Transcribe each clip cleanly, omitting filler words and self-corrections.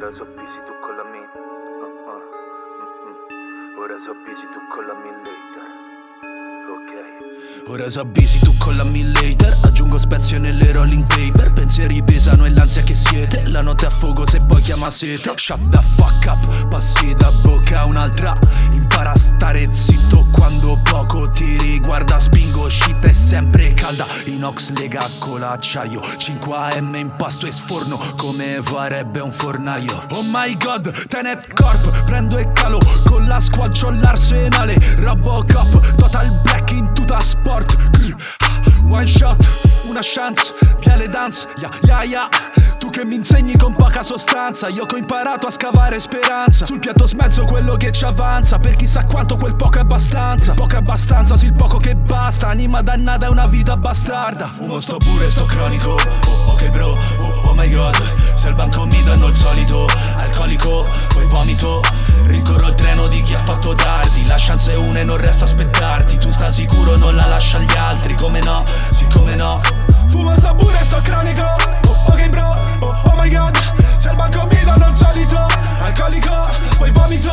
Ora so busy tu con la mia. Ora so busy tu con la mia later. Ok. Ora so busy tu con la me later. Aggiungo spezio nelle rolling paper. Pensieri pesano e l'ansia che siete. La notte a fuoco se poi chiama sete. Shut the fuck up, passi da bocca a un'altra. Impara a stare zitto quando poco ti riguarda. Spingo, shit è sempre calda. Inox lega con l'acciaio. 5am impasto e sforno come farebbe un fornaio. Oh my god, Tenet Corp. Prendo e calo con la squad, c'ho l'arsenale. Robocop, Total Black in tuta sport. One shot, una chance, viale dance, ya. Tu che mi insegni con poca sostanza. Io che ho imparato a scavare speranza. Sul piatto smezzo quello che ci avanza. Per chissà quanto quel poco è abbastanza. Poco è abbastanza, sì il poco che basta. Anima dannata è una vita bastarda. Fumo sto pure, sto cronico. Oh ok bro, oh my god. Se al banco mi danno il solito alcolico, poi vomito. Rincorro il treno di chi ha fatto tardi. La chance è una e non resta aspettarti. Tu sta sicuro non la lascia agli altri. Come no, siccome no. Fumo sto pure, sto cronico. Oh ok bro, oh my god. Se al banco mi danno il solito alcolico, poi vomito.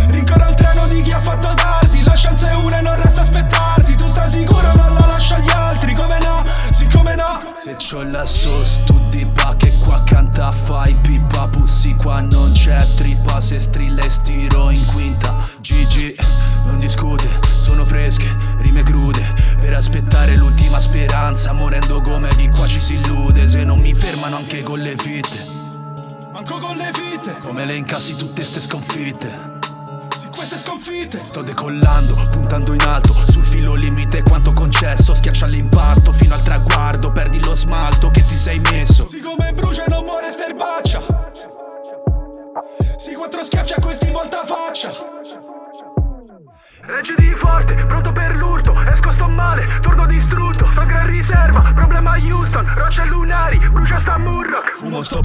Rincorro il treno di chi ha fatto tardi. La chance è una e non resta aspettarti. Tu sta sicuro non la lascia agli altri. Come no, siccome no. Se c'ho la sauce tu di pa che qua canta fai pipa. Pussi qua non c'è trippa. Se strilla e stiro in quinta. GG, non discute, sono fresche, rime crude. Per aspettare l'ultima speranza. Morendo come di qua ci si illude. Se non mi fermano anche con le fitte. Manco con le fitte. Come le incassi tutte ste sconfitte. Sì, queste sconfitte. Sto decollando, puntando in alto. Sul filo limite quanto concesso. Schiaccia l'impatto fino al traguardo. Perdi lo smalto che ti sei messo. Sì, come brucia e non muore sterbaccia. Sì, 4 schiaffi a questi volta faccia. Reggi di forte, pronto per l'urto. Esco sto male, torno distrutto. Sto gran riserva, problema Houston. Rocce lunari, brucia sta Murrock. Fumo sto